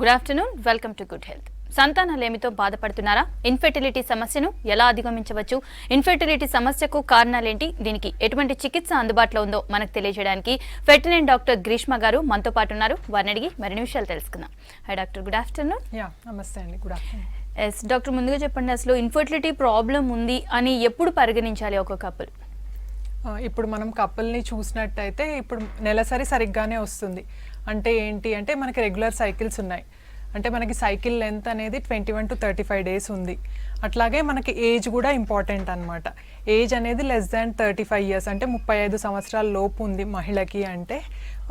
Good afternoon, welcome to good health. సంతానలేమితో బాధపడుతున్నారా? Infertility సమస్యను ఎలా అధిగమించవచ్చు? ఇన్ఫెర్టిలిటీ సమస్యకు కారణాలేంటి? దీనికి ఎటువంటి చికిత్స అందుబాటులో ఉందో మనకు తెలియజేయడానికి ఫెర్టినరీ డాక్టర్ గ్రీష్మ గారు మనతో పాటు ఉన్నారు. వారిని అడిగి మరిన్ని విషయాలు తెలుసుకుందాం. High doctor, good afternoon. నమస్తే అండి, గుడ్ ఆఫ్టర్నూన్. ఎస్ డాక్టర్, ముందుగా చెప్పండి, అసలు ఇన్ఫెర్టిలిటీ ప్రాబ్లం ఉంది అని ఎప్పుడు పరిగణించాలి ఒక కపుల్? ఇప్పుడు మనం కపుల్ని చూసినట్టయితే ఇప్పుడు నెలసరి సరిగ్గానే వస్తుంది. అంటే ఏంటి అంటే మనకి రెగ్యులర్ సైకిల్స్ ఉన్నాయి. అంటే మనకి సైకిల్ లెంత్ అనేది 21 to 35 days ఉంది. అట్లాగే మనకి ఏజ్ కూడా ఇంపార్టెంట్ అనమాట. ఏజ్ అనేది లెస్ దాన్ 35 years, అంటే 35 సంవత్సరాల లోపు ఉంది మహిళకి అంటే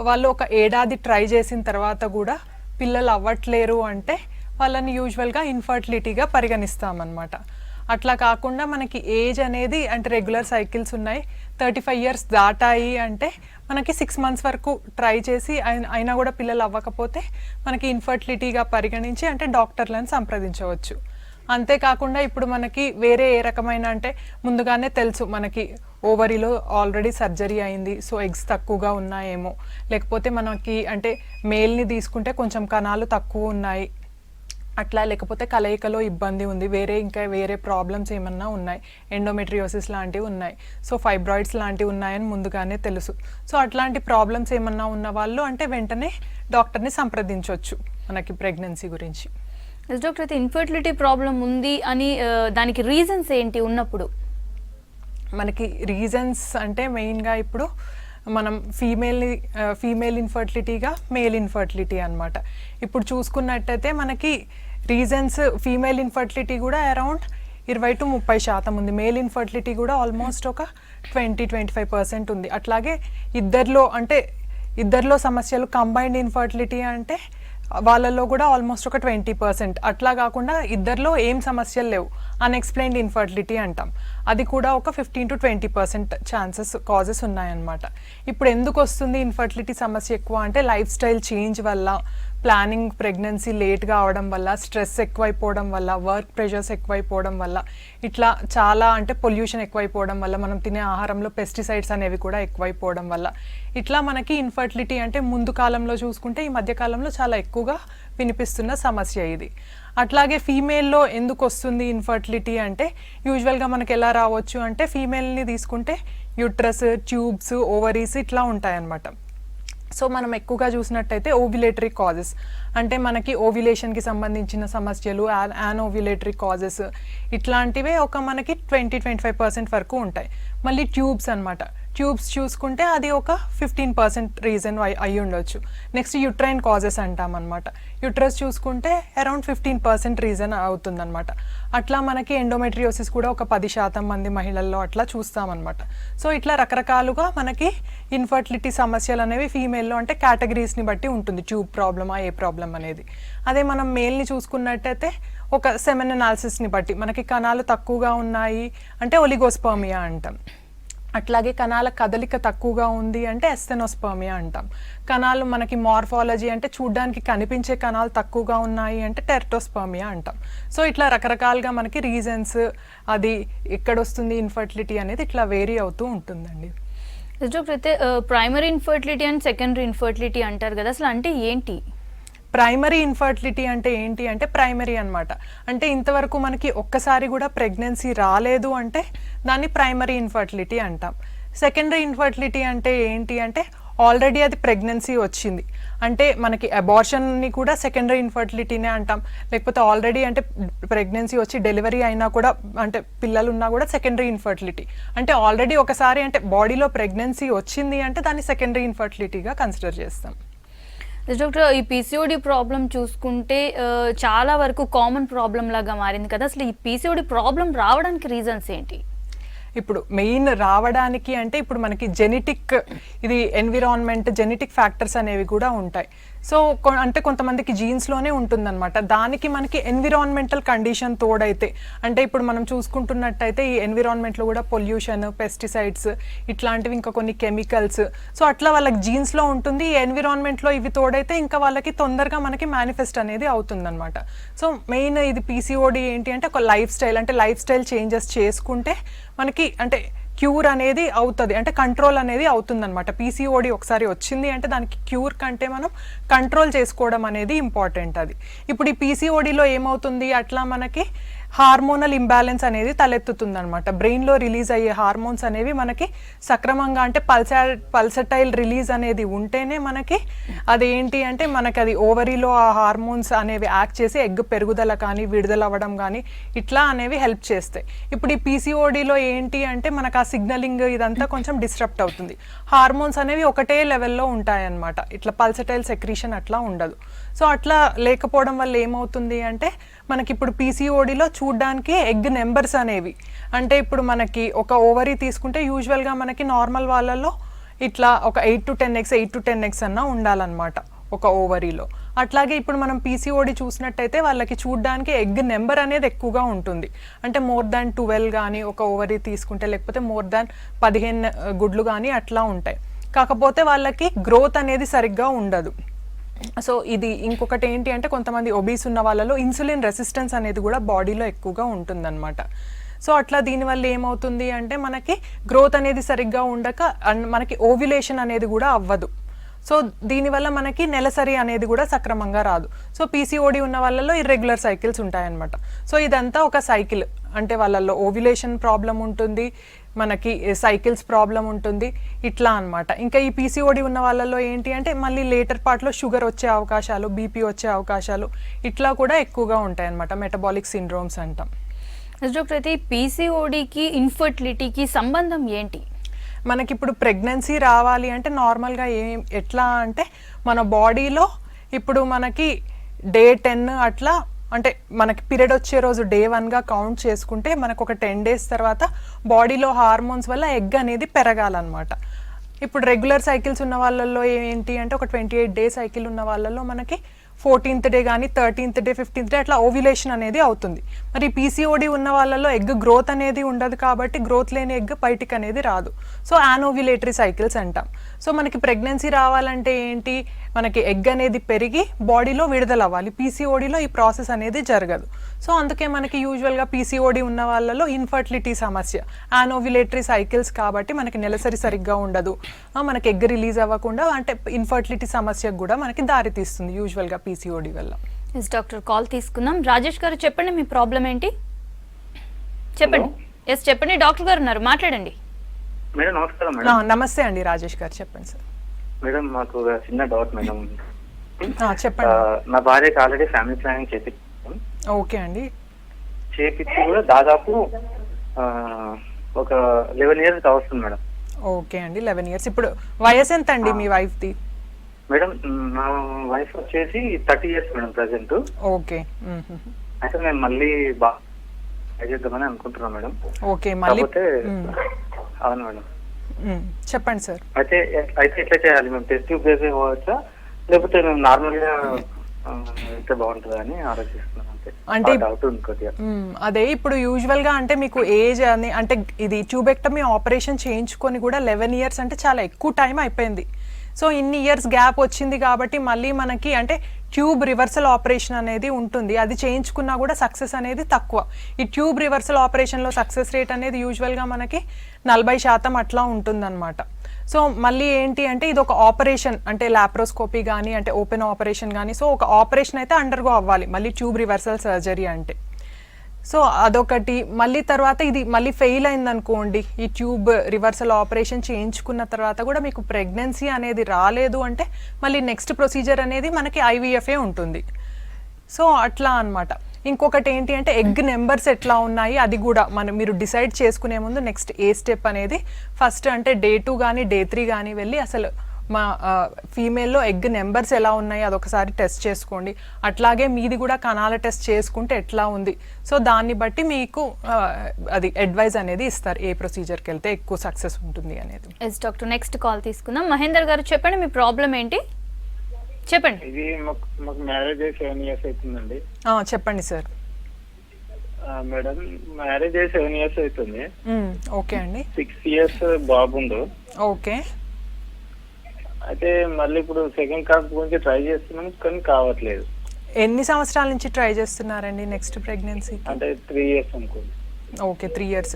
వాళ్ళు ఒక ఏడాది ట్రై చేసిన తర్వాత కూడా పిల్లలు అవ్వట్లేరు అంటే వాళ్ళని యూజువల్గా ఇన్ఫర్టిలిటీగా పరిగణిస్తామన్నమాట. అట్లా కాకుండా మనకి ఏజ్ అనేది అంటే రెగ్యులర్ సైకిల్స్ ఉన్నాయి, 35 years దాటాయి అంటే మనకి 6 months వరకు ట్రై చేసి అయినా కూడా పిల్లలు అవ్వకపోతే మనకి ఇన్ఫర్టిలిటీగా పరిగణించి అంటే డాక్టర్లను సంప్రదించవచ్చు. అంతేకాకుండా ఇప్పుడు మనకి వేరే ఏ రకమైన అంటే ముందుగానే తెలుసు మనకి ఓవరీలో ఆల్రెడీ సర్జరీ అయింది, సో ఎగ్స్ తక్కువగా ఉన్నాయేమో, లేకపోతే మనకి అంటే మేల్ని తీసుకుంటే కొంచెం కణాలు తక్కువ ఉన్నాయి అట్లా, లేకపోతే కలయికలో ఇబ్బంది ఉంది, ఇంకా వేరే ప్రాబ్లమ్స్ ఏమన్నా ఉన్నాయి, ఎండోమెట్రియోసిస్ లాంటివి ఉన్నాయి, సో ఫైబ్రాయిడ్స్ లాంటివి ఉన్నాయని ముందుగానే తెలుసు. సో అట్లాంటి ప్రాబ్లమ్స్ ఏమన్నా ఉన్న వాళ్ళు అంటే వెంటనే డాక్టర్ని సంప్రదించవచ్చు మనకి ప్రెగ్నెన్సీ గురించి. డాక్టర్, అయితే ఇన్ఫర్టిలిటీ ప్రాబ్లం ఉంది అని దానికి రీజన్స్ ఏంటి ఉన్నప్పుడు? మనకి రీజన్స్ అంటే మెయిన్గా ఇప్పుడు మనం ఫీమేల్ ఇన్ఫర్టిలిటీగా మేల్ ఇన్ఫర్టిలిటీ అనమాట. ఇప్పుడు చూసుకున్నట్టయితే మనకి రీజన్స్ ఫీమేల్ ఇన్ఫర్టిలిటీ కూడా అరౌండ్ 20 to 30% ఉంది. మేల్ ఇన్ఫర్టిలిటీ కూడా ఆల్మోస్ట్ ఒక 20-25% ఉంది. అట్లాగే ఇద్దరిలో సమస్యలు కంబైన్డ్ ఇన్ఫర్టిలిటీ అంటే వాళ్ళలో కూడా ఆల్మోస్ట్ ఒక 20%. అట్లా కాకుండా ఇద్దరిలో ఏం సమస్యలు లేవు, అన్ఎక్స్ప్లెయిన్డ్ ఇన్ఫర్టిలిటీ అంటాం, అది కూడా ఒక 15 to 20% కాజెస్ ఉన్నాయన్నమాట. ఇప్పుడు ఎందుకు వస్తుంది ఇన్ఫర్టిలిటీ సమస్య ఎక్కువ అంటే లైఫ్ స్టైల్ చేంజ్ వల్ల, ప్లానింగ్ ప్రెగ్నెన్సీ లేట్గా అవడం వల్ల, స్ట్రెస్ ఎక్కువైపోవడం వల్ల, వర్క్ ప్రెషర్స్ ఎక్కువైపోవడం వల్ల, ఇట్లా చాలా అంటే పొల్యూషన్ ఎక్కువైపోవడం వల్ల, మనం తినే ఆహారంలో పెస్టిసైడ్స్ అనేవి కూడా ఎక్కువైపోవడం వల్ల ఇట్లా మనకి ఇన్ఫర్టిలిటీ అంటే ముందు కాలంలో చూసుకుంటే ఈ మధ్య కాలంలో చాలా ఎక్కువగా వినిపిస్తున్న సమస్య ఇది. అట్లాగే ఫీమేల్లో ఎందుకు వస్తుంది ఇన్ఫర్టిలిటీ అంటే యూజువల్గా మనకి ఎలా రావచ్చు అంటే ఫీమేల్ని తీసుకుంటే యూట్రస్, ట్యూబ్స్, ఓవరీస్ ఇట్లా ఉంటాయన్నమాట. సో మనం ఎక్కువగా చూసినట్టయితే ఓవ్యులేటరీ కాజెస్ అంటే మనకి ఓవ్యులేషన్కి సంబంధించిన సమస్యలు, యానోవ్యులేటరీ కాజెస్ ఇట్లాంటివే ఒక మనకి 20-25% వరకు ఉంటాయి. మళ్ళీ ట్యూబ్స్ అనమాట, ట్యూబ్స్ చూసుకుంటే అది ఒక 15% రీజన్ అయి ఉండొచ్చు. నెక్స్ట్ యూట్రైన్ కాజెస్ అంటాం అనమాట, యూట్రస్ చూసుకుంటే అరౌండ్ 15% రీజన్ అవుతుందన్నమాట. అట్లా మనకి ఎండోమెట్రియోసిస్ కూడా ఒక 10% మంది మహిళల్లో అట్లా చూస్తామన్నమాట. సో ఇట్లా రకరకాలుగా మనకి ఇన్ఫర్టిలిటీ సమస్యలు అనేవి ఫీమేల్లో అంటే కేటగిరీస్ని బట్టి ఉంటుంది, ట్యూబ్ ప్రాబ్లమా ఏ ప్రాబ్లం అనేది. అదే మనం మేల్ని చూసుకున్నట్టయితే ఒక సెమెన్ అనాలిసిస్ని బట్టి మనకి కణాలు తక్కువగా ఉన్నాయి అంటే ఒలిగోస్పర్మియా అంటాం. అట్లాగే కణాల కదలిక తక్కువగా ఉంది అంటే ఎస్థెనోస్పర్మియా అంటాం. కణాలు మనకి మార్ఫాలజీ అంటే చూడ్డానికి కనిపించే కణాలు తక్కువగా ఉన్నాయి అంటే టెర్టోస్పర్మియా అంటాం. సో ఇట్లా రకరకాలుగా మనకి రీజన్స్ అది ఎక్కడొస్తుంది ఇన్ఫర్టిలిటీ అనేది ఇట్లా వేరీ అవుతూ ఉంటుందండి. అయితే primary infertility and secondary infertility అంటారు కదా, అసలు అంటే ఏంటి? ప్రైమరీ ఇన్ఫర్టిలిటీ అంటే ఏంటి అంటే ప్రైమరీ అనమాట, అంటే ఇంతవరకు మనకి ఒక్కసారి కూడా ప్రెగ్నెన్సీ రాలేదు అంటే దాన్ని ప్రైమరీ ఇన్ఫర్టిలిటీ అంటాం. సెకండరీ ఇన్ఫర్టిలిటీ అంటే ఏంటి అంటే ఆల్రెడీ అది ప్రెగ్నెన్సీ వచ్చింది అంటే మనకి అబార్షన్ని కూడా సెకండరీ ఇన్ఫర్టిలిటీనే అంటాం. లేకపోతే ఆల్రెడీ అంటే ప్రెగ్నెన్సీ వచ్చి డెలివరీ అయినా కూడా అంటే పిల్లలు ఉన్నా కూడా సెకండరీ ఇన్ఫర్టిలిటీ అంటే ఆల్రెడీ ఒకసారి అంటే బాడీలో ప్రెగ్నెన్సీ వచ్చింది అంటే దాన్ని సెకండరీ ఇన్ఫర్టిలిటీగా కన్సిడర్ చేస్తాం. డాక్టర్, ఈ పీసీఓడి ప్రాబ్లం చూసుకుంటే చాలా వరకు కామన్ ప్రాబ్లం లాగా మారింది కదా, అసలు ఈ పీసీఓడి ప్రాబ్లం రావడానికి రీజన్స్ ఏంటి? ఇప్పుడు మెయిన్ రావడానికి అంటే ఇప్పుడు మనకి జెనెటిక్ ఇది ఎన్విరాన్మెంట్ జెనెటిక్ ఫ్యాక్టర్స్ అనేవి కూడా ఉంటాయి. సో అంటే కొంతమందికి జీన్స్లోనే ఉంటుందన్నమాట. దానికి మనకి ఎన్విరాన్మెంటల్ కండిషన్ తోడైతే అంటే ఇప్పుడు మనం చూసుకుంటున్నట్టయితే ఈ ఎన్విరాన్మెంట్లో కూడా పొల్యూషన్, పెస్టిసైడ్స్ ఇట్లాంటివి ఇంకా కొన్ని కెమికల్స్, సో అట్లా వాళ్ళకి జీన్స్లో ఉంటుంది. ఈ ఎన్విరాన్మెంట్లో ఇవి తోడైతే ఇంకా వాళ్ళకి తొందరగా మనకి మేనిఫెస్ట్ అనేది అవుతుందన్నమాట. సో మెయిన్ ఇది పీసీఓడి ఏంటి అంటే ఒక లైఫ్ స్టైల్ అంటే లైఫ్ స్టైల్ చేంజెస్ చేసుకుంటే మనకి అంటే క్యూర్ అనేది అవుతుంది, అంటే కంట్రోల్ అనేది అవుతుందన్నమాట. పీసీఓడి ఒకసారి వచ్చింది అంటే దానికి క్యూర్ కంటే మనం కంట్రోల్ చేసుకోవడం అనేది ఇంపార్టెంట్. అది ఇప్పుడు ఈ పీసీఓడిలో ఏమవుతుంది, అట్లా మనకి హార్మోనల్ ఇంబ్యాలెన్స్ అనేది తలెత్తుతుంది అనమాట. బ్రెయిన్లో రిలీజ్ అయ్యే హార్మోన్స్ అనేవి మనకి సక్రమంగా, అంటే పల్సటైల్ రిలీజ్ అనేది ఉంటేనే మనకి అది ఏంటి అంటే మనకి అది ఓవరీలో ఆ హార్మోన్స్ అనేవి యాక్ట్ చేసి ఎగ్ పెరుగుదల కానీ విడుదల అవ్వడం కానీ ఇట్లా అనేవి హెల్ప్ చేస్తాయి. ఇప్పుడు ఈ పీసీఓడిలో ఏంటి అంటే మనకు ఆ సిగ్నలింగ్ ఇదంతా కొంచెం డిస్టర్బ్ అవుతుంది. హార్మోన్స్ అనేవి ఒకటే లెవెల్లో ఉంటాయన్నమాట, ఇట్లా పల్సటైల్ సెక్రీషన్ అట్లా ఉండదు. సో అట్లా లేకపోవడం వల్ల ఏమవుతుంది అంటే మనకి ఇప్పుడు పీసీఓడిలో చూడ్డానికి ఎగ్ నెంబర్స్ అనేవి, అంటే ఇప్పుడు మనకి ఒక ఓవరీ తీసుకుంటే యూజువల్గా మనకి నార్మల్ వాళ్ళలో ఇట్లా ఒక 8 to 10x అన్నా ఉండాలన్నమాట ఒక ఓవరీలో. అట్లాగే ఇప్పుడు మనం పీసీఓడి చూసినట్టయితే వాళ్ళకి చూడ్డానికి ఎగ్ నెంబర్ అనేది ఎక్కువగా ఉంటుంది, అంటే మోర్ దాన్ 12 కానీ ఒక ఓవరీ తీసుకుంటే, లేకపోతే మోర్ దాన్ 15 గుడ్లు కానీ అట్లా ఉంటాయి. కాకపోతే వాళ్ళకి గ్రోత్ అనేది సరిగ్గా ఉండదు. సో ఇది ఇంకొకటి ఏంటి అంటే కొంతమంది ఒబీస్ ఉన్న వాళ్ళలో ఇన్సులిన్ రెసిస్టెన్స్ అనేది కూడా బాడీలో ఎక్కువగా ఉంటుందన్నమాట. సో అట్లా దీనివల్ల ఏమవుతుంది అంటే మనకి గ్రోత్ అనేది సరిగ్గా ఉండక మనకి ఓవ్యులేషన్ అనేది కూడా అవ్వదు. సో దీనివల్ల మనకి నెలసరి అనేది కూడా సక్రమంగా రాదు. సో పీసీఓడి ఉన్న వాళ్ళలో ఇర్రెగ్యులర్ సైకిల్స్ ఉంటాయన్నమాట. సో ఇదంతా ఒక సైకిల్, అంటే వాళ్ళల్లో ఓవ్యులేషన్ ప్రాబ్లం ఉంటుంది, మనకి సైకిల్స్ ప్రాబ్లం ఉంటుంది, ఇట్లా అన్నమాట. ఇంకా ఈ పీసీఓడి ఉన్న వాళ్ళలో ఏంటి అంటే మళ్ళీ లేటర్ పార్ట్లో షుగర్ వచ్చే అవకాశాలు, బీపీ వచ్చే అవకాశాలు ఇట్లా కూడా ఎక్కువగా ఉంటాయి అన్నమాట. మెటబాలిక్ సిండ్రోమ్స్ అంటాం. డాక్టర్, అయితే పీసీఓడికి ఇన్ఫర్టిలిటీకి సంబంధం ఏంటి? మనకి ఇప్పుడు ప్రెగ్నెన్సీ రావాలి అంటే నార్మల్గా ఎట్లా అంటే మన బాడీలో ఇప్పుడు మనకి డే 10 అట్లా, అంటే మనకి పీరియడ్ వచ్చే రోజు డే 1గా కౌంట్ చేసుకుంటే మనకు ఒక 10 days తర్వాత బాడీలో హార్మోన్స్ వల్ల ఎగ్ అనేది పెరగాలన్నమాట. ఇప్పుడు రెగ్యులర్ సైకిల్స్ ఉన్న వాళ్ళల్లో ఏంటి అంటే ఒక 28 day సైకిల్ ఉన్న వాళ్ళల్లో మనకి 14th day కానీ 13th day 15th day అట్లా ఓవ్యులేషన్ అనేది అవుతుంది. మరి పీసీఓడి ఉన్న వాళ్ళలో ఎగ్ గ్రోత్ అనేది ఉండదు కాబట్టి గ్రోత్ లేని ఎగ్ బయటికి అనేది రాదు. సో యానోవ్యులేటరీ సైకిల్స్ అంటాం. సో మనకి ప్రెగ్నెన్సీ రావాలంటే ఏంటి, మనకి ఎగ్ అనేది పెరిగి బాడీలో విడుదల అవ్వాలి. పీసీఓడిలో ఈ ప్రాసెస్ అనేది జరగదు. సో అందుకే మనకి యూజువల్గా పీసీఓడి ఉన్న వాళ్ళలో ఇన్ఫర్టిలిటీ సమస్య, యానోవ్యులేటరీ సైకిల్స్ కాబట్టి మనకి నెలసరి సరిగ్గా ఉండదు, మనకి ఎగ్ రిలీజ్ అవ్వకుండా అంటే ఇన్ఫర్టిలిటీ సమస్యకు కూడా మనకి దారితీస్తుంది యూజువల్గా పీసీఓడి వల్ల. ఎస్ డాక్టర్, కాల్ తీసుకుందాం. రాజేష్ గారు చెప్పండి, మీ ప్రాబ్లం ఏంటి చెప్పండి. ఎస్ చెప్పండి, డాక్టర్ గారు ఉన్నారు, మాట్లాడండి. మేడం నమస్కారం మేడం. నమస్తే అండి రాజేష్ గారు, చెప్పండి సార్. మేడం మాకు చిన్న డౌట్ మేడం. చెప్పండి. నా భార్యకి ఆల్రెడీ ఫ్యామిలీ ప్లానింగ్ చేపించాం. ఓకే అండి. చేపించి కూడా దాదాపు ఒక 11 years అవుతుంది మేడం. ఓకే అండి, 11 years. ఇప్పుడు వయసు ఎంత అండి మీ వైఫ్ ది? మేడం నా వైఫ్ వచ్చేసి 30 years మేడం ప్రెసెంట్. ఓకే. అయితే మేము మళ్ళీ బాగా చేద్దామని అనుకుంటున్నాం మేడం. ఓకే, మళ్ళీ అవును మేడం. చెప్పండి సార్. అయితే ఎట్లా చేయాలి మేము? టెస్ట్ ట్యూబ్ చేసే పోవచ్చా, లేకపోతే మేము నార్మల్ గా అయితే బాగుంటుందా అని ఆలోచిస్తున్నాం. అంటే డౌట్ ఉంది కొద్దిగా. అదే ఇప్పుడు యూజువల్ గా అంటే మీకు ఏజ్ అని అంటే ఇది ట్యూబెక్టమీ ఆపరేషన్ చేయించుకొని కూడా 11 years అంటే చాలా ఎక్కువ టైం అయిపోయింది. సో ఇన్ని ఇయర్స్ గ్యాప్ వచ్చింది కాబట్టి మళ్ళీ మనకి అంటే ట్యూబ్ రివర్సల్ ఆపరేషన్ అనేది ఉంటుంది, అది చేయించుకున్నా కూడా సక్సెస్ అనేది తక్కువ. ఈ ట్యూబ్ రివర్సల్ ఆపరేషన్లో సక్సెస్ రేట్ అనేది యూజువల్గా మనకి 40% అట్లా ఉంటుందన్నమాట. సో మళ్ళీ ఏంటి అంటే ఇది ఒక ఆపరేషన్, అంటే లాప్రోస్కోపీ కానీ అంటే ఓపెన్ ఆపరేషన్ కానీ, సో ఒక ఆపరేషన్ అయితే అండర్గో అవ్వాలి మళ్ళీ ట్యూబ్ రివర్సల్ సర్జరీ అంటే. సో అదొకటి. మళ్ళీ తర్వాత ఇది మళ్ళీ ఫెయిల్ అయింది అనుకోండి, ఈ ట్యూబ్ రివర్సల్ ఆపరేషన్ చేయించుకున్న తర్వాత కూడా మీకు ప్రెగ్నెన్సీ అనేది రాలేదు అంటే మళ్ళీ నెక్స్ట్ ప్రొసీజర్ అనేది మనకి ఐవీఎఫ్ఏ ఉంటుంది. సో అట్లా అన్నమాట. ఇంకొకటి ఏంటి అంటే ఎగ్ నెంబర్స్ ఎట్లా ఉన్నాయి అది కూడా మీరు డిసైడ్ చేసుకునే ముందు నెక్స్ట్ ఏ స్టెప్ అనేది ఫస్ట్ అంటే Day 2 కానీ Day 3 కానీ వెళ్ళి అసలు మా ఫీమేల్లో ఎగ్ నెంబర్స్ ఎలా ఉన్నాయి అదొకసారి టెస్ట్ చేసుకోండి. అట్లాగే మీది కూడా కణాల టెస్ట్ చేసుకుంటే ఎట్లా ఉంది, సో దాన్ని బట్టి మీకు అది అడ్వైజ్ అనేది ఇస్తారు ఏ ప్రొసీజర్కి వెళ్తే ఎక్కువ సక్సెస్ ఉంటుంది అనేది. ఎస్ డాక్టర్, నెక్స్ట్ కాల్ తీసుకుందాం. మహేందర్ గారు చెప్పండి, మీ ప్రాబ్లం ఏంటి చెప్పండి. ఇది మాకు మ్యారేజ్ అయ్యి 7 years అవుతుందండి. చెప్పండి సార్. మేడం మ్యారేజ్ అయ్యి 7 years అవుతుంది. ఓకే అండి. 6 years బాబుండు. ఓకే. అయితే మళ్ళీ ఇప్పుడు సెకండ్ కాప్ గురించి ట్రై చేస్తున్నాం కానీ కావట్లేదు. ఎన్ని సంవత్సరాల నుంచి ట్రై చేస్తున్నారండి నెక్స్ట్ ప్రెగ్నెన్సీ? అంటే 3 years అనుకోండి. Okay, 3 years.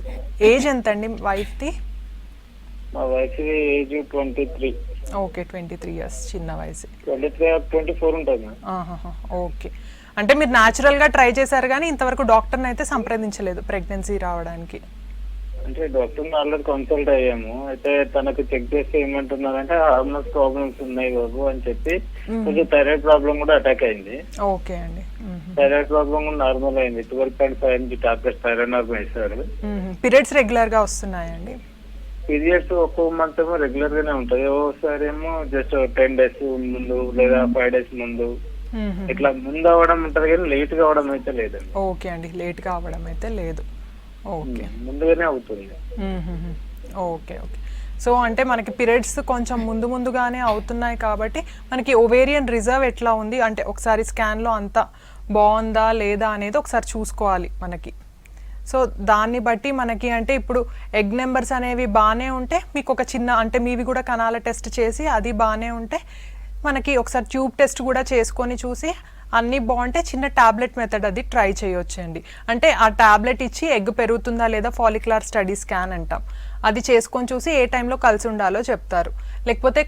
ఏజ్ ఎంత అండి వైఫ్ది? మా వైఫ్ ఏజ్ 23. ఓకే, 23 ఇయర్స్, చిన్న వయసు. 23 ఉంటుంది మేడం. ఆహాహా, ఓకే. అంటే మీరు న్యాచురల్గా ట్రై చేశారు కానీ ఇంతవరకు డాక్టర్ని అయితే సంప్రదించలేదు ప్రెగ్నెన్సీ రావడానికి? అంటే డాక్టర్ని ఆల్రెడీ కన్సల్ట్ అయ్యాము. అయితే తనకు చెక్ చేస్తే ఏమంటున్నారంటే హార్మోన్స్ ప్రాబ్లమ్స్ ఉన్నాయి బాబు అని చెప్పి, కొంచెం థైరాయిడ్ ప్రాబ్లం కూడా అటాక్ అయింది. ఓకే అండి. థైరాయిడ్ ప్రాబ్లం కూడా నార్మల్ అయింది. 12.5 mg టాబ్లెట్స్ థైరాయిడ్ నార్మల్ ఇస్తారు. పీరియడ్స్ రెగ్యులర్గా వస్తున్నాయండి? పీరియడ్స్ ఒక్కొక్క మంత్ ఏమో రెగ్యులర్ గానే ఉంటాయి, ఒక్కోసారి ఏమో జస్ట్ 10 days ముందు లేదా 5 days ముందు ఇట్లా ముందు అవడం ఉంటది కానీ లేట్ గా అవడం అయితే లేదండి. ఓకే అండి, లేట్ గా అవడం అయితే లేదు. ఓకే, ముందుగానే అవుతుంది. Okay okay. సో అంటే మనకి పీరియడ్స్ కొంచెం ముందుగానే అవుతున్నాయి కాబట్టి మనకి ఓవేరియన్ రిజర్వ్ ఎట్లా ఉంది అంటే ఒకసారి స్కాన్లో అంతా బాగుందా లేదా అనేది ఒకసారి చూసుకోవాలి మనకి. సో దాన్ని బట్టి మనకి అంటే ఇప్పుడు ఎగ్ నెంబర్స్ అనేవి బాగానే ఉంటే మీకు ఒక చిన్న అంటే మీవి కూడా కణాల టెస్ట్ చేసి అది బాగానే ఉంటే మనకి ఒకసారి ట్యూబ్ టెస్ట్ కూడా చేసుకొని చూసి అన్నీ బాగుంటే చిన్న టాబ్లెట్ మెథడ్ అది ట్రై చేయొచ్చండి. అంటే ఆ టాబ్లెట్ ఇచ్చి ఎగ్ పెరుగుతుందా లేదా ఫాలిక్యులర్ స్టడీ స్కాన్ అంటాం, అది చేసుకొని చూసి ఏ టైంలో కలిసి ఉండాలో చెప్తారు. లేకపోతే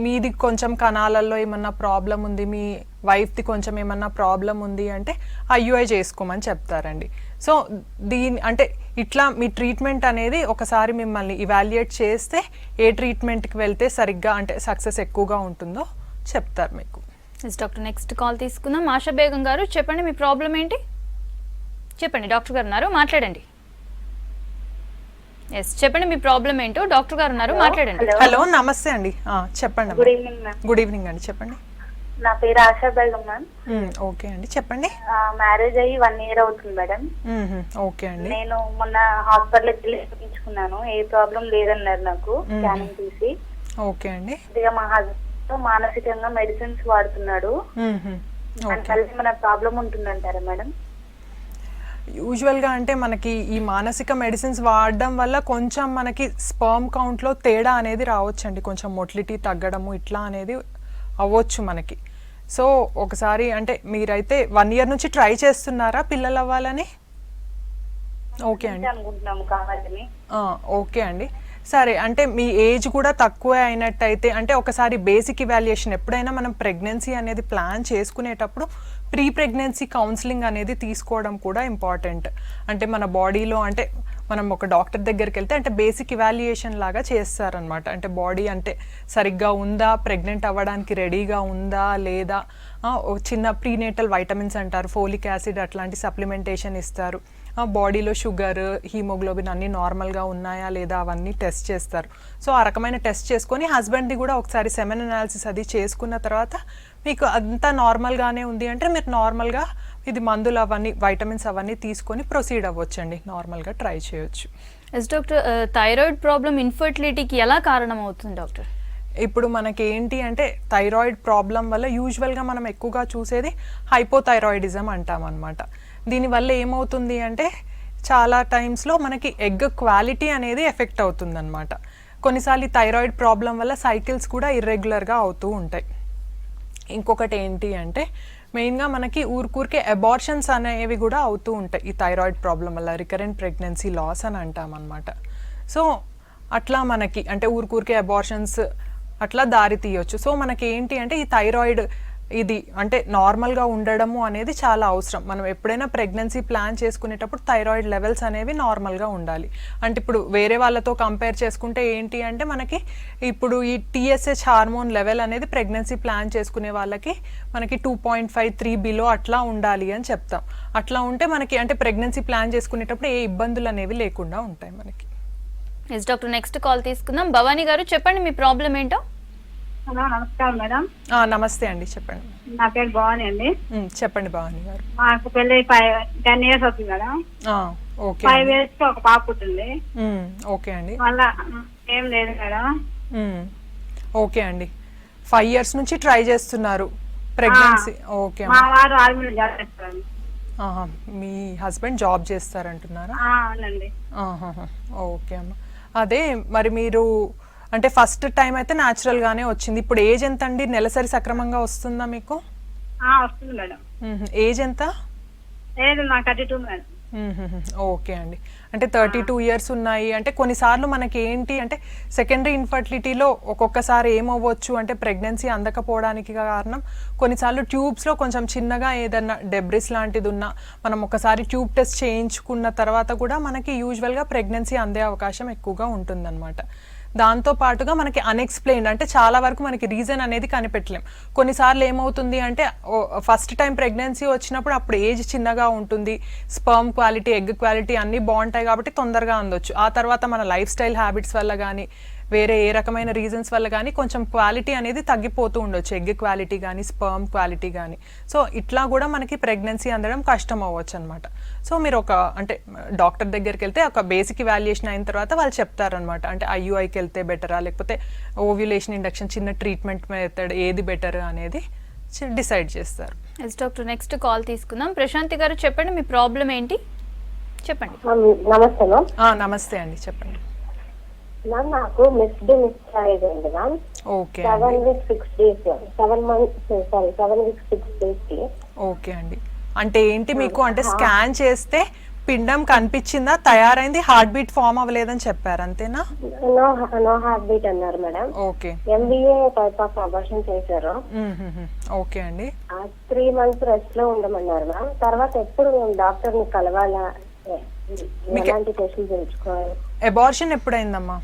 మీది కొంచెం కణాలలో ఏమన్నా ప్రాబ్లం ఉంది, మీ వైఫ్ది కొంచెం ఏమన్నా ప్రాబ్లం ఉంది అంటే ఐయుఐ చేసుకోమని చెప్తారండి. సో అంటే ఇట్లా మీ ట్రీట్మెంట్ అనేది ఒకసారి మిమ్మల్ని ఇవాల్యుయేట్ చేస్తే ఏ ట్రీట్మెంట్కి వెళ్తే సరిగ్గా అంటే సక్సెస్ ఎక్కువగా ఉంటుందో చెప్తారు మీకు. డాక్టర్ నెక్స్ట్ కాల్ తీసుకుందాం. ఆశా బేగం గారు, చెప్పండి మీ ప్రాబ్లం ఏంటి? చెప్పండి, డాక్టర్ గారు ఉన్నారు, మాట్లాడండి. ఎస్, చెప్పండి మీ ప్రాబ్లం ఏంటో, డాక్టర్ గారు ఉన్నారు, మాట్లాడండి. హలో, నమస్తే అండి, చెప్పండి. Good evening ma'am. Good evening అండి, చెప్పండి. నా పేరు ఆశా బేగం మ్యామ్. ఓకే అండి, చెప్పండి. మ్యారేజ్ అయ్యి 1 year అవుతుంది మేడం. ఓకే అండి. నేను మొన్న హాస్పిటల్కి వెళ్ళి చూపించుకున్నాను, ఏ ప్రాబ్లం లేదన్నారు నాకు స్కానింగ్ తీసి. ఓకే అండి. ఇక మా హస్బెండ్ మానసికంగా మెడిసిన్స్ వాడుతున్నాడు, మన ప్రాబ్లం ఉంటుందంటారా మేడం? యూజువల్గా అంటే మనకి ఈ మానసిక మెడిసిన్స్ వాడడం వల్ల కొంచెం మనకి స్పర్మ్ కౌంట్లో తేడా అనేది రావచ్చండి, కొంచెం మొటిలిటీ తగ్గడము ఇట్లా అనేది అవ్వచ్చు మనకి. సో ఒకసారి అంటే మీరైతే 1 year నుంచి ట్రై చేస్తున్నారా పిల్లలు అవ్వాలని? ఓకే అండి, అనుకుంటున్నాము కావాలని. ఓకే అండి, సరే. అంటే మీ ఏజ్ కూడా తక్కువే అయినట్టయితే అంటే ఒకసారి బేసిక్ ఇవాల్యుయేషన్ ఎప్పుడైనా మనం ప్రెగ్నెన్సీ అనేది ప్లాన్ చేసుకునేటప్పుడు ప్రీ ప్రెగ్నెన్సీ కౌన్సిలింగ్ అనేది తీసుకోవడం కూడా ఇంపార్టెంట్. అంటే మన బాడీలో అంటే మనం ఒక డాక్టర్ దగ్గరికి వెళ్తే అంటే బేసిక్ ఇవాల్యుయేషన్ లాగా చేస్తారనమాట. అంటే బాడీ అంటే సరిగ్గా ఉందా, ప్రెగ్నెంట్ అవ్వడానికి రెడీగా ఉందా లేదా, చిన్న ప్రీనేటల్ వైటమిన్స్ అంటారు, ఫోలిక్ యాసిడ్ అట్లాంటి సప్లిమెంటేషన్ ఇస్తారు, బాడీలో షుగర్ హీమోగ్లోబిన్ అన్నీ నార్మల్గా ఉన్నాయా లేదా అవన్నీ టెస్ట్ చేస్తారు. సో ఆ రకమైన టెస్ట్ చేసుకొని హస్బెండ్ది కూడా ఒకసారి సెమెన్ అనాలిసిస్ అది చేసుకున్న తర్వాత మీకు అంతా నార్మల్గానే ఉంది అంటే మీరు నార్మల్గా ఇది మందులు అవన్నీ వైటమిన్స్ అవన్నీ తీసుకొని ప్రొసీడ్ అవ్వచ్చండి, నార్మల్గా ట్రై చేయొచ్చు. ఎస్ డాక్టర్, థైరాయిడ్ ప్రాబ్లం ఇన్ఫర్టిలిటీకి ఎలా కారణం అవుతుంది డాక్టర్? ఇప్పుడు మనకి ఏంటి అంటే థైరాయిడ్ ప్రాబ్లం వల్ల యూజువల్గా మనం ఎక్కువగా చూసేది హైపోథైరాయిడిజం అంటాం అనమాట. దీనివల్ల ఏమవుతుంది అంటే చాలా టైమ్స్లో మనకి ఎగ్ క్వాలిటీ అనేది ఎఫెక్ట్ అవుతుంది అనమాట. కొన్నిసార్లు థైరాయిడ్ ప్రాబ్లం వల్ల సైకిల్స్ కూడా ఇర్రెగ్యులర్గా అవుతూ ఉంటాయి. ఇంకొకటి ఏంటి అంటే మెయిన్గా మనకి ఊరికే అబార్షన్స్ అనేవి కూడా అవుతూ ఉంటాయి ఈ థైరాయిడ్ ప్రాబ్లం వల్ల, రికరెంట్ ప్రెగ్నెన్సీ లాస్ అని అంటాం అనమాట. సో అట్లా మనకి అంటే ఊరికే అబార్షన్స్ అట్లా దారి తీయొచ్చు. సో మనకి ఏంటి అంటే ఈ థైరాయిడ్ ఇది అంటే నార్మల్గా ఉండడము అనేది చాలా అవసరం. మనం ఎప్పుడైనా ప్రెగ్నెన్సీ ప్లాన్ చేసుకునేటప్పుడు థైరాయిడ్ లెవెల్స్ అనేవి నార్మల్గా ఉండాలి. అంటే ఇప్పుడు వేరే వాళ్ళతో కంపేర్ చేసుకుంటే ఏంటి అంటే మనకి ఇప్పుడు ఈ TSH హార్మోన్ లెవెల్ అనేది ప్రెగ్నెన్సీ ప్లాన్ చేసుకునే వాళ్ళకి మనకి 2.53 బిలో అట్లా ఉండాలి అని చెప్తాం. అట్లా ఉంటే మనకి అంటే ప్రెగ్నెన్సీ ప్లాన్ చేసుకునేటప్పుడు ఏ ఇబ్బందులు అనేవి లేకుండా ఉంటాయి మనకి. ఎస్ డాక్టర్, నెక్స్ట్ కాల్ తీసుకుందాం. భవానీ గారు, చెప్పండి మీ ప్రాబ్లం ఏంటో. హలో, నమస్కారం మేడం. నమస్తే అండి, చెప్పండి. నా పేరు భవాని అండి. చెప్పండి భవాని గారు. మాకు పెళ్ళి 10 years అవుతుంది మేడం. ఓకే. 5 years కి ఒక పాప పుట్టింది. ఓకే అండి. మళ్ళా ఏం లేదు మేడం. ఓకే అండి, 5 years నుంచి ట్రై చేస్తున్నారు ప్రెగ్నెన్సీ. ఓకే. మా వారు ఆర్మీలో జాబ్ చేస్తారు. మీ హస్బెండ్ జాబ్ చేస్తారంటున్నారా? అవునండి. ఓకే అమ్మ. అదే మరి మీరు అంటే ఫస్ట్ టైం అయితే న్యాచురల్ గానే వచ్చింది. ఇప్పుడు ఏజ్ ఎంత అండి? నెలసరి సక్రమంగా వస్తుందా మీకు? వస్తుంది మేడం. ఏజ్ ఎంత? లేదు, నాకు 32 మేడం. ఓకే అండి. అంటే 32 ఇయర్స్ ఉన్నాయి అంటే కొన్నిసార్లు మనకి ఏంటి అంటే సెకండరీ ఇన్ఫర్టిలిటీలో ఒక్కొక్కసారి ఏమవ్వచ్చు అంటే ప్రెగ్నెన్సీ అందకపోవడానికి కారణం కొన్నిసార్లు ట్యూబ్స్లో కొంచెం చిన్నగా ఏదన్నా డెబ్రిస్ లాంటిది ఉన్నా మనం ఒకసారి ట్యూబ్ టెస్ట్ చేయించుకున్న తర్వాత కూడా మనకి యూజువల్గా ప్రెగ్నెన్సీ అందే అవకాశం ఎక్కువగా ఉంటుందన్నమాట. దాంతో పాటుగా మనకి అన్ఎక్స్ప్లెయిన్డ్ అంటే చాలా వరకు మనకి రీజన్ అనేది కనిపెట్టలేం. కొన్నిసార్లు ఏమవుతుంది అంటే ఫస్ట్ టైం ప్రెగ్నెన్సీ వచ్చినప్పుడు అప్పుడు ఏజ్ చిన్నగా ఉంటుంది, స్పర్మ్ క్వాలిటీ ఎగ్ క్వాలిటీ అన్నీ బాగుంటాయి కాబట్టి తొందరగా అందొచ్చు. ఆ తర్వాత మన లైఫ్ స్టైల్ హ్యాబిట్స్ వల్ల కానీ వేరే ఏ రకమైన రీజన్స్ వల్ల కానీ కొంచెం క్వాలిటీ అనేది తగ్గిపోతూ ఉండొచ్చు, ఎగ్ క్వాలిటీ కానీ స్పర్మ్ క్వాలిటీ కానీ. సో ఇట్లా కూడా మనకి ప్రెగ్నెన్సీ అందడం కష్టం అవ్వచ్చు అనమాట. సో మీరు ఒక అంటే డాక్టర్ దగ్గరికి వెళ్తే ఒక బేసిక్ ఇవాల్యుయేషన్ అయిన తర్వాత వాళ్ళు చెప్తారనమాట. అంటే ఐయుఐకి వెళ్తే బెటరా లేకపోతే ఓవ్యులేషన్ ఇండక్షన్ చిన్న ట్రీట్మెంట్ మెథడ్ ఏది బెటర్ అనేది డిసైడ్ చేస్తారు. ఎస్ డాక్టర్, నెక్స్ట్ కాల్ తీసుకుందాం. ప్రశాంతి గారు చెప్పండి, మీ ప్రాబ్లం ఏంటి చెప్పండి. నమస్తే మ్యామ్. నమస్తే అండి, చెప్పండి. మ్యామ్ నాకు మిస్డ్ మిస్కారేజ్ అయింది ma'am. Okay 7 weeks 6 days 7 months 7 weeks 6 days కి. ఓకే అండి. అంటే ఏంటి మీకు అంటే స్కాన్ చేస్తే పిండం కనిపించిందా, తయారైంది, హార్ట్ బీట్ ఫామ్ అవ్వలేదని చెప్పారు అంతేనా? నో హార్ట్ బీట్ అన్నారు madam. Okay. MBA type of abortion చేశారు. ఓకే అండి. 3 months రెస్ట్ లో ఉండమన్నారు మ్యామ్. తర్వాత ఎప్పుడు మేము డాక్టర్ ని కలవాలా, ఎలాంటి టెస్టులు చేయించుకోవాలి? అబార్షన్ ఎప్పుడైందమ్మా?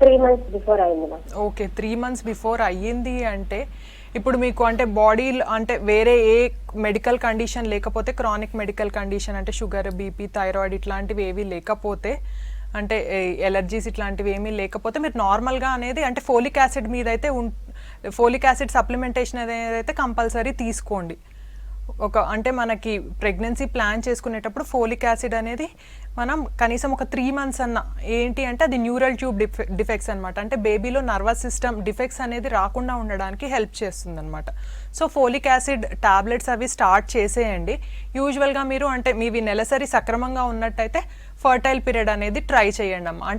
3 months బిఫోర్ అయింది మ్యామ్. ఓకే, 3 months బిఫోర్ అయ్యింది అంటే ఇప్పుడు మీకు అంటే బాడీ అంటే వేరే ఏ మెడికల్ కండిషన్ లేకపోతే క్రానిక్ మెడికల్ కండిషన్ అంటే షుగర్, బీపీ, థైరాయిడ్ ఇట్లాంటివి ఏవి లేకపోతే అంటే ఎలర్జీస్ ఇట్లాంటివి ఏమీ లేకపోతే మీరు నార్మల్గా అనేది అంటే ఫోలిక్ యాసిడ్ మీద అయితే ఫోలిక్ యాసిడ్ సప్లిమెంటేషన్ అనేది అయితే కంపల్సరీ తీసుకోండి. ఒక అంటే మనకి ప్రెగ్నెన్సీ ప్లాన్ చేసుకునేటప్పుడు ఫోలిక్ యాసిడ్ అనేది మనం కనీసం ఒక 3 months అన్న ఏంటి అంటే అది న్యూరల్ ట్యూబ్ డిఫెక్ట్స్ అనమాట. అంటే బేబీలో నర్వస్ సిస్టమ్ డిఫెక్ట్స్ అనేది రాకుండా ఉండడానికి హెల్ప్ చేస్తుంది అనమాట. సో ఫోలిక్ యాసిడ్ టాబ్లెట్స్ అవి స్టార్ట్ చేసేయండి. యూజువల్గా మీరు అంటే మీవి నెలసరి సక్రమంగా ఉన్నట్టయితే ఫర్టైల్ పీరియడ్ అనేది ట్రై చేయండి అమ్మ.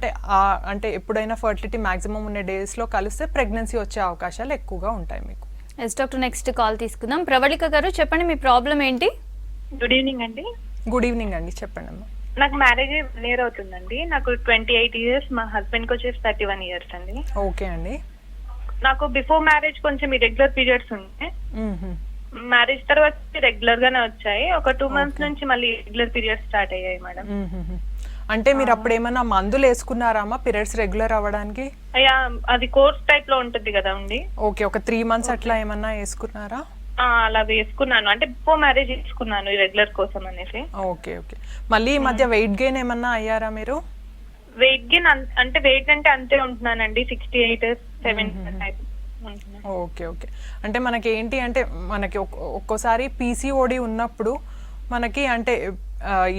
అంటే ఎప్పుడైనా ఫర్టిలిటీ మ్యాక్సిమం ఉన్న డేస్లో కలిస్తే ప్రెగ్నెన్సీ వచ్చే అవకాశాలు ఎక్కువగా ఉంటాయి మీకు. ఎస్ డాక్టర్, నెక్స్ట్ కాల్ తీసుకుందాం. ప్రవళిక గారు చెప్పండి, మీ ప్రాబ్లం ఏంటి? గుడ్ ఈవినింగ్ అండి. గుడ్ ఈవినింగ్ అండి, చెప్పండి అమ్మా. నాకు మ్యారేజ్ 1 year అవుతుందండి. నాకు 28 years, మా హస్బెండ్ కి వచ్చేసి 31 years అండి. ఓకే అండి. నాకు బిఫోర్ మ్యారేజ్ కొంచెం ఇరెగ్యులర్ పీరియడ్స్ ఉండే, మ్యారేజ్ తర్వాత రెగ్యులర్ గానే వచ్చాయి. ఒక 2 months నుంచి మళ్ళీ రెగ్యులర్ పీరియడ్స్ స్టార్ట్ అయ్యాయి మేడం. అంటే మీరు అప్పుడు ఏమన్నా మందులు వేసుకున్నారామా పీరియడ్స్ రెగ్యులర్ అవ్వడానికి? అయ్యా, అది కోర్స్ టైప్ లో ఉంటుంది కదా అండి. ఓకే, ఒక 3 months అట్లా ఏమన్నా వేసుకున్నారా? అలా వేసుకున్నాను, అంటే బిఫోర్ మ్యారేజ్ వేసుకున్నాను రెగ్యులర్ కోసం అనేసి. Okay okay. మళ్ళీ ఈ మధ్య వెయిట్ గెయిన్ ఏమన్నా అయ్యారా మీరు? వెయిట్ గెయిన్ అంటే వెయిట్ అంటే అంతే ఉంటున్నానండి, 68, 70 టైప్. Okay okay. అంటే మనకి ఏంటి అంటే మనకి ఒక్కోసారి పీసీఓడి ఉన్నప్పుడు మనకి అంటే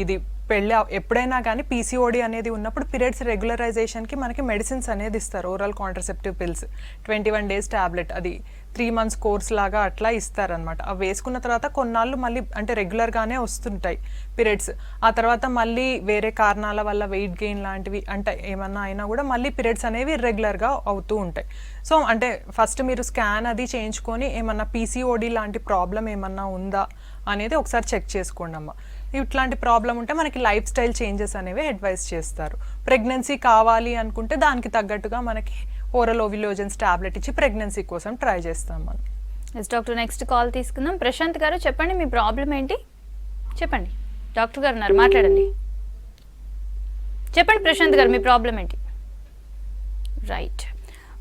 ఇది పెళ్ళి ఎప్పుడైనా కానీ పీసీఓడి అనేది ఉన్నప్పుడు పీరియడ్స్ రెగ్యులరైజేషన్కి మనకి మెడిసిన్స్ అనేది ఇస్తారు, oral contraceptive pills 21 days tablet, అది 3 months కోర్స్ లాగా అట్లా ఇస్తారనమాట. అవి వేసుకున్న తర్వాత కొన్నాళ్ళు మళ్ళీ అంటే రెగ్యులర్గానే వస్తుంటాయి పీరియడ్స్. ఆ తర్వాత మళ్ళీ వేరే కారణాల వల్ల వెయిట్ గెయిన్ లాంటివి అంటే ఏమన్నా అయినా కూడా మళ్ళీ పీరియడ్స్ అనేవి ఇర్రెగ్యులర్గా అవుతూ ఉంటాయి. సో అంటే ఫస్ట్ మీరు స్కాన్ అది చేయించుకొని ఏమన్నా పీసీఓడి లాంటి ప్రాబ్లం ఏమన్నా ఉందా అనేది ఒకసారి చెక్ చేసుకోండి అమ్మ. ఇట్లాంటి ప్రాబ్లం ఉంటే మనకి లైఫ్ స్టైల్ చేంజెస్ అనేవి అడ్వైస్ చేస్తారు. ప్రెగ్నెన్సీ కావాలి అనుకుంటే దానికి తగ్గట్టుగా మనకి ఓరల్ ఓవిలోజన్స్ టాబ్లెట్ ఇచ్చి ప్రెగ్నెన్సీ కోసం ట్రై చేస్తాం మనం. ఎస్ డాక్టర్, నెక్స్ట్ కాల్ తీసుకుందాం. ప్రశాంత్ గారు చెప్పండి, మీ ప్రాబ్లం ఏంటి చెప్పండి. డాక్టర్ గారు ఉన్నారు, మాట్లాడండి. చెప్పండి ప్రశాంత్ గారు, మీ ప్రాబ్లం ఏంటి? Right,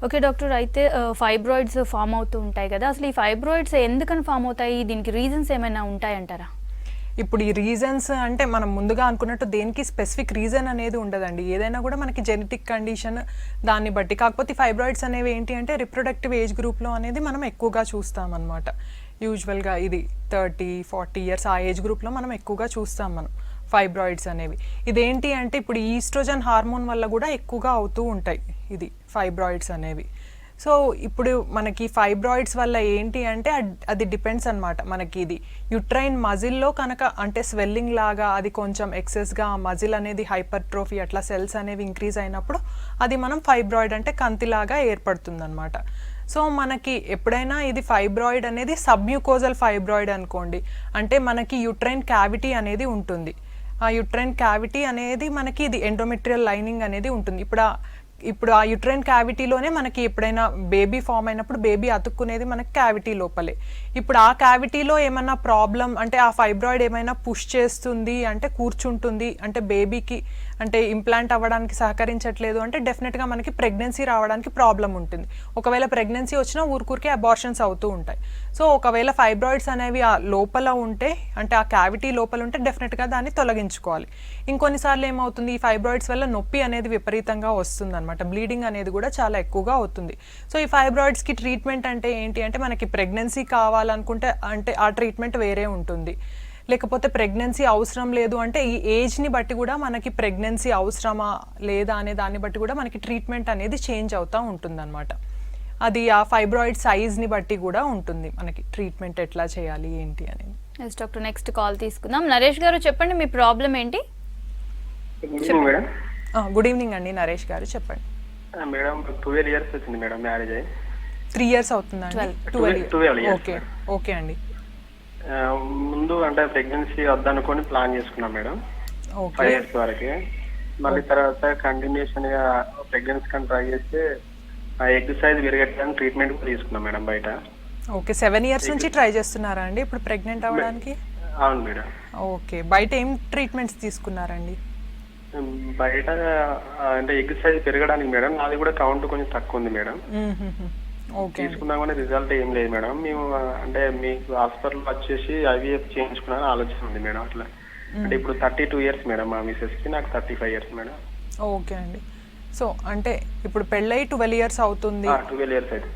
okay doctor. అయితే ఫైబ్రాయిడ్స్ ఫామ్ అవుతూ ఉంటాయి కదా, అసలు ఈ ఫైబ్రాయిడ్స్ ఎందుకని ఫామ్ అవుతాయి, దీనికి రీజన్స్ ఏమైనా ఉంటాయంటారా? ఇప్పుడు ఈ రీజన్స్ అంటే మనం ముందుగా అనుకున్నట్టు దేనికి స్పెసిఫిక్ రీజన్ అనేది ఉండదండి. ఏదైనా కూడా మనకి జెనెటిక్ కండిషన్ దాన్ని బట్టి. కాకపోతే ఫైబ్రాయిడ్స్ అనేవి ఏంటి అంటే రిప్రొడక్టివ్ ఏజ్ గ్రూప్లో అనేది మనం ఎక్కువగా చూస్తాం అనమాట. యూజువల్గా ఇది 30-40 years ఆ ఏజ్ గ్రూప్లో మనం ఎక్కువగా చూస్తాం మనం ఫైబ్రాయిడ్స్ అనేవి. ఇదేంటి అంటే ఇప్పుడు ఈస్ట్రోజన్ హార్మోన్ వల్ల కూడా ఎక్కువగా అవుతూ ఉంటాయి ఇది ఫైబ్రాయిడ్స్ అనేవి. సో ఇప్పుడు మనకి ఫైబ్రాయిడ్స్ వల్ల ఏంటి అంటే అది డిపెండ్స్ అనమాట. మనకి ఇది యుట్రైన్ మజిల్లో కనుక అంటే స్వెల్లింగ్ లాగా అది కొంచెం ఎక్సెస్గా మజిల్ అనేది హైపర్ట్రోఫీ అట్లా సెల్స్ అనేవి ఇంక్రీజ్ అయినప్పుడు అది మనం ఫైబ్రాయిడ్ అంటే కంతిలాగా ఏర్పడుతుంది అనమాట. సో మనకి ఎప్పుడైనా ఇది ఫైబ్రాయిడ్ అనేది సబ్మ్యూకోజల్ ఫైబ్రాయిడ్ అనుకోండి, అంటే మనకి యూట్రైన్ క్యావిటీ అనేది ఉంటుంది. ఆ యూట్రైన్ క్యావిటీ అనేది మనకి ఇది ఎండోమెట్రియల్ లైనింగ్ అనేది ఉంటుంది. ఇప్పుడు ఆ యూట్రైన్ క్యావిటీలోనే మనకి ఎప్పుడైనా బేబీ ఫామ్ అయినప్పుడు బేబీ అతుక్కునేది మనకి క్యావిటీ లోపలే. ఇప్పుడు ఆ క్యావిటీలో ఏమన్నా ప్రాబ్లం అంటే ఆ ఫైబ్రాయిడ్ ఏమైనా పుష్ చేస్తుంది అంటే కూర్చుంటుంది అంటే బేబీకి అంటే ఇంప్లాంట్ అవ్వడానికి సహకరించట్లేదు అంటే డెఫినెట్గా మనకి ప్రెగ్నెన్సీ రావడానికి ప్రాబ్లం ఉంటుంది. ఒకవేళ ప్రెగ్నెన్సీ వచ్చినా ఊరికే అబార్షన్స్ అవుతూ ఉంటాయి. సో ఒకవేళ ఫైబ్రాయిడ్స్ అనేవి ఆ లోపల ఉంటే అంటే ఆ క్యావిటీ లోపల ఉంటే డెఫినెట్గా దాన్ని తొలగించుకోవాలి. ఇంకొన్నిసార్లు ఏమవుతుంది, ఈ ఫైబ్రాయిడ్స్ వల్ల నొప్పి అనేది విపరీతంగా వస్తుంది అనమాట, బ్లీడింగ్ అనేది కూడా చాలా ఎక్కువగా అవుతుంది. సో ఈ ఫైబ్రాయిడ్స్కి ట్రీట్మెంట్ అంటే ఏంటి అంటే మనకి ప్రెగ్నెన్సీ కావాలనుకుంటే అంటే ఆ ట్రీట్మెంట్ వేరే ఉంటుంది. లేకపోతే ప్రెగ్నెన్సీ అవసరం లేదు అంటే ఈ ఏజ్ని బట్టి కూడా మనకి ప్రెగ్నెన్సీ అవసరమా లేదా అనే దాన్ని బట్టి కూడా మనకి ట్రీట్మెంట్ అనేది చేంజ్ అవుతూ ఉంటుంది అనమాట. అది ఆ ఫైబ్రాయిడ్ సైజ్ని బట్టి కూడా ఉంటుంది మనకి ట్రీట్మెంట్ ఎట్లా చేయాలి ఏంటి అనేది. ఎస్ డాక్టర్, నెక్స్ట్ కాల్ తీసుకుందాం. నరేష్ గారు చెప్పండి, మీ ప్రాబ్లం ఏంటి? మేడం గుడ్ ఈవినింగ్ అండి నరేష్ గారు, చెప్పండి. మేడం 12 years వచ్చింది మేడం మ్యారేజ్ అయ్యి. 3 years అవుతుందండి? 12 years. ఓకే ఓకే అండి. ముందు అంటే ప్రెగ్నెన్సీ వద్దనుకొని ప్లాన్ చేసుకున్నాం మేడం ఓకే 5 years వరకు. మళ్ళీ తర్వాత కంటిన్యూషన్ గా ప్రెగ్నెన్సీ కానీ ట్రై చేస్తే ఆ ఎగ్ సైజ్ పెరగడానికి ట్రీట్మెంట్ కూడా తీసుకున్నాం మేడం బయట. ఓకే 7 years నుంచి ట్రై చేస్తున్నారా అండి ఇప్పుడు ప్రెగ్నెంట్ అవ్వడానికి? అవును మేడం. ఓకే, బయట ఏం ట్రీట్మెంట్స్ తీసుకున్నారండి? బయట అంటే ఎగ్ సైజ్ పెరగడానికి మేడం నాది కూడా కౌంట్ కొంచెం తక్కువ ఉంది మేడం. ఓకే, తీసుకున్నా కానీ రిజల్ట్ ఏం లేదు మేడం. మేము అంటే మీకు హాస్పిటల్ వచ్చేసి ఐవీఎఫ్ చేయించుకున్నాను ఆలోచన ఉంది మేడం. అట్లా అంటే ఇప్పుడు 32 years మేడం మా మిసెస్ కి, నాకు 35 years మేడం. ఓకే అండి. సో అంటే ఇప్పుడు పెళ్ళై 12 years అవుతుంది. 12 years అయితే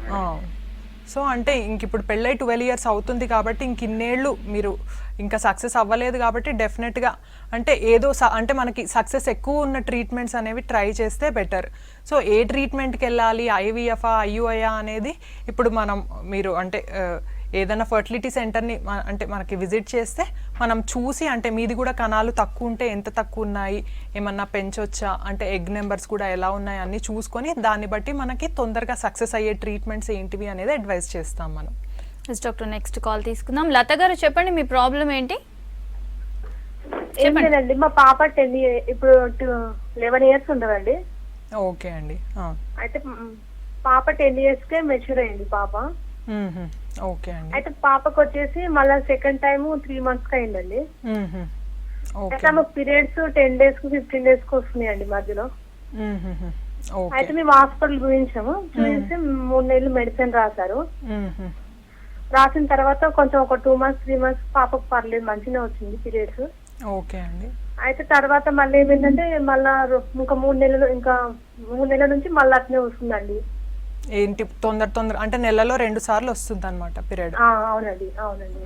సో అంటే ఇంక ఇప్పుడు పెళ్ళై 12 years అవుతుంది కాబట్టి ఇంక ఇన్నేళ్ళు మీరు ఇంకా సక్సెస్ అవ్వలేదు కాబట్టి డెఫినెట్గా అంటే ఏదో అంటే మనకి సక్సెస్ ఎక్కువ ఉన్న ట్రీట్మెంట్స్ అనేవి ట్రై చేస్తే బెటర్. సో ఏ ట్రీట్మెంట్కి వెళ్ళాలి, ఐవీఎఫా ఐయుఐఆ అనేది ఇప్పుడు మీరు అంటే ఏదైనా ఫర్టిలిటీ సెంటర్ని అంటే మనకి విజిట్ చేస్తే మనం చూసి అంటే మీది కూడా కణాలు తక్కువ ఉంటే ఎంత తక్కువ ఉన్నాయి, ఏమన్నా పెంచొచ్చా, అంటే ఎగ్ నెంబర్స్ కూడా ఎలా ఉన్నాయి అన్నీ చూసుకొని దాన్ని బట్టి మనకి తొందరగా సక్సెస్ అయ్యే ట్రీట్మెంట్స్ ఏంటివి అనేది అడ్వైస్ చేస్తాం మనం. ఎస్ డాక్టర్, నెక్స్ట్ కాల్ తీసుకుందాం. లత గారు చెప్పండి, మీ ప్రాబ్లం ఏంటి? ఏం లేదండి, మా పాప 10 ఇప్పుడు 11 years ఉండదండి. ఓకే అండి. అయితే పాప 10 years కే మెచ్యూర్ అయింది పాప. ఓకే అండి. అయితే పాపకు వచ్చేసి మళ్ళీ సెకండ్ టైం 3 months కి అయిందండి. అయితే ఆమెకు పీరియడ్స్ 10 days కు 15 days కు వస్తున్నాయండి మధ్యలో. అయితే మేము హాస్పిటల్ చూపించి 3 నెలలు మెడిసిన్ రాశారు. రాసిన తర్వాత కొంచెం ఒక 2 months 3 months పాపకు పర్లేదు, మంచిగా వచ్చింది పీరియడ్స్. ఓకే అండి. అయితే తర్వాత మళ్ళీ ఏమైందంటే మళ్ళా ఇంకా 3 నెలల నుంచి మళ్ళీ అట్నే వస్తుందండి. ఏంటి తొందర అంటే నెలలో 2 సార్లు వస్తుంది అనమాట పీరియడ్? అవునండి అవునండి.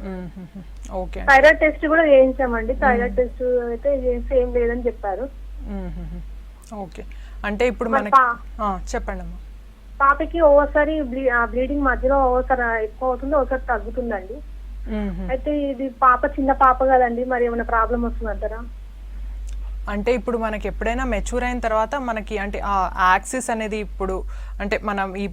ఓకే, థైరాయిడ్ టెస్ట్ కూడా చేయించామండి. థైరాయిడ్ టెస్ట్ అయితే ఏం లేదని చెప్పారు. ఓకే, అంటే ఇప్పుడు మనకి చెప్పండి అమ్మా. పాపకి ఓసారి బ్లీడింగ్ మధ్యలో ఓసారి ఎక్కువ అవుతుంది, ఓసారి తగ్గుతుందండి. అయితే ఇది చిన్న పాప కదండి, మరి ఏమైనా ప్రాబ్లం వస్తుందంటారా? అంటే ఇప్పుడు మనకి ఎప్పుడైనా మెచ్యూర్ అయిన తర్వాత మనకి అంటే ఆ యాక్సిస్ అనేది ఇప్పుడు అంటే మనం ఈ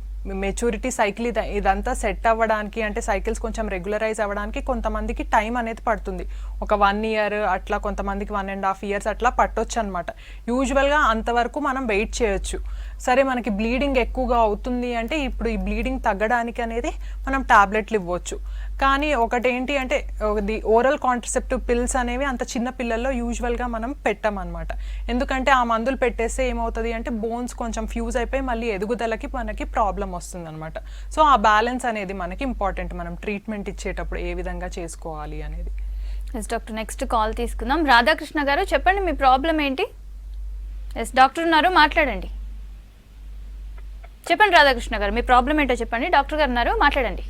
మెచ్యూరిటీ సైకిల్ ఇదంతా సెట్ అవ్వడానికి అంటే సైకిల్స్ కొంచెం రెగ్యులరైజ్ అవ్వడానికి కొంతమందికి టైం అనేది పడుతుంది. ఒక 1 year అట్లా, కొంతమందికి 1.5 years అట్లా పట్టొచ్చు అనమాట. యూజువల్గా అంతవరకు మనం వెయిట్ చేయొచ్చు. సరే మనకి బ్లీడింగ్ ఎక్కువగా అవుతుంది అంటే ఇప్పుడు ఈ బ్లీడింగ్ తగ్గడానికి అనేది మనం టాబ్లెట్లు ఇవ్వచ్చు. కానీ ఒకటేంటి అంటే ఓరల్ కాంట్రసెప్టివ్ పిల్స్ అనేవి అంత చిన్న పిల్లల్లో యూజువల్గా మనం పెట్టమన్నమాట. ఎందుకంటే ఆ మందులు పెట్టేస్తే ఏమవుతుంది అంటే బోన్స్ కొంచెం ఫ్యూజ్ అయిపోయి మళ్ళీ ఎదుగుదలకి మనకి ప్రాబ్లం వస్తుంది అనమాట. సో ఆ బ్యాలెన్స్ అనేది మనకి ఇంపార్టెంట్, మనం ట్రీట్మెంట్ ఇచ్చేటప్పుడు ఏ విధంగా చేసుకోవాలి అనేది. ఎస్ డాక్టర్, నెక్స్ట్ కాల్ తీసుకుందాం. రాధాకృష్ణ గారు చెప్పండి, మీ ప్రాబ్లం ఏంటి? ఎస్ డాక్టర్ ఉన్నారు, మాట్లాడండి. చెప్పండి రాధాకృష్ణ గారు, మీ ప్రాబ్లం ఏంటో చెప్పండి. డాక్టర్ గారు ఉన్నారు, మాట్లాడండి.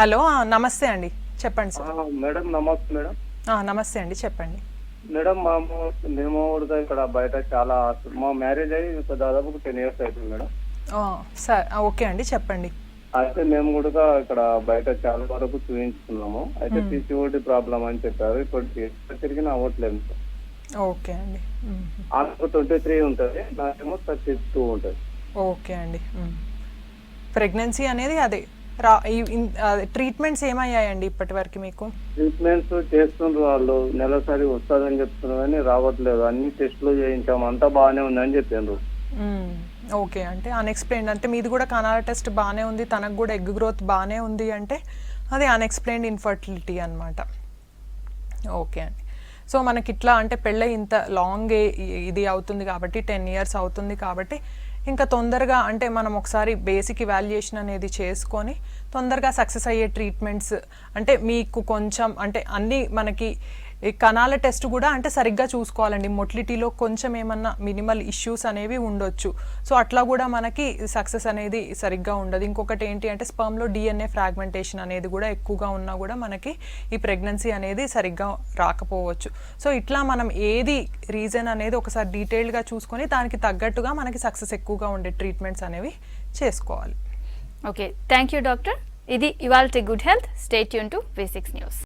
హలో, నమస్తే అండి, చెప్పండి సార్. మేడం నమస్తే మేడం. నమస్తే అండి, చెప్పండి. మేడం మేము కూడా ఇక్కడ బయట చాలా మా మ్యారేజ్ అయ్యి దాదాపు 10 years అవుతుంది మేడం. సార్ ఓకే అండి, చెప్పండి. అయితే మేము కూడా ఇక్కడ బయట చాలా వరకు చూపించుకున్నాము. అయితే PCOD ప్రాబ్లం అని చెప్పారు. ఇప్పుడు తిరిగిన అవ్వట్లేదు. ఓకే అండి. ఆమెకు 23 ఉంటుంది, నాకేమో 32 ఉంటుంది. ఓకే అండి. ప్రెగ్నెన్సీ అనేది అదే ట్రీట్మెంట్స్ ఏమయ్యాయండి ఇప్పటి వరకు మీకు? ట్రీట్మెంట్స్ చేస్తుండ్రు వాళ్ళు, నెలసరి వస్తుందని చెప్తున్నారు కానీ రావట్లేదు. అన్ని టెస్టులు చేయించాము, అంతా బాగానే ఉందని చెప్పిండ్రు. ఓకే, అంటే అన్ఎక్స్ప్లెయిన్డ్ అంటే మీది కూడా కణాల టెస్ట్ బాగానే ఉంది, తనకు కూడా ఎగ్ గ్రోత్ బాగానే ఉంది అంటే అది అన్ఎక్స్ప్లెయిన్డ్ ఇన్ఫర్టిలిటీ అనమాట. ఓకే అండి. సో మనకి ఇట్లా అంటే పెళ్ళి ఇంత లాంగ్ ఇది అవుతుంది కాబట్టి 10 years అవుతుంది కాబట్టి ఇంకా తొందరగా అంటే మనం ఒకసారి బేసిక్ ఇవాల్యుయేషన్ అనేది చేసుకొని తొందరగా సక్సెస్ అయ్యే ట్రీట్మెంట్స్ అంటే మీకు కొంచెం అంటే అన్నీ మనకి ఈ కణాల టెస్ట్ కూడా అంటే సరిగ్గా చూసుకోవాలండి. మొటిలిటీలో కొంచెం ఏమన్నా మినిమల్ ఇష్యూస్ అనేవి ఉండొచ్చు. సో అట్లా కూడా మనకి సక్సెస్ అనేది సరిగ్గా ఉండదు. ఇంకొకటి ఏంటి అంటే స్పర్మ్లో DNA ఫ్రాగ్మెంటేషన్ అనేది కూడా ఎక్కువగా ఉన్నా కూడా మనకి ఈ ప్రెగ్నెన్సీ అనేది సరిగ్గా రాకపోవచ్చు. సో ఇట్లా మనం ఏది రీజన్ అనేది ఒకసారి డీటెయిల్డ్గా చూసుకొని దానికి తగ్గట్టుగా మనకి సక్సెస్ ఎక్కువగా ఉండే ట్రీట్మెంట్స్ అనేవి చేసుకోవాలి. Okay, thank you doctor. ఇది ఇవాల్టి good health. Stay tune to V6 news.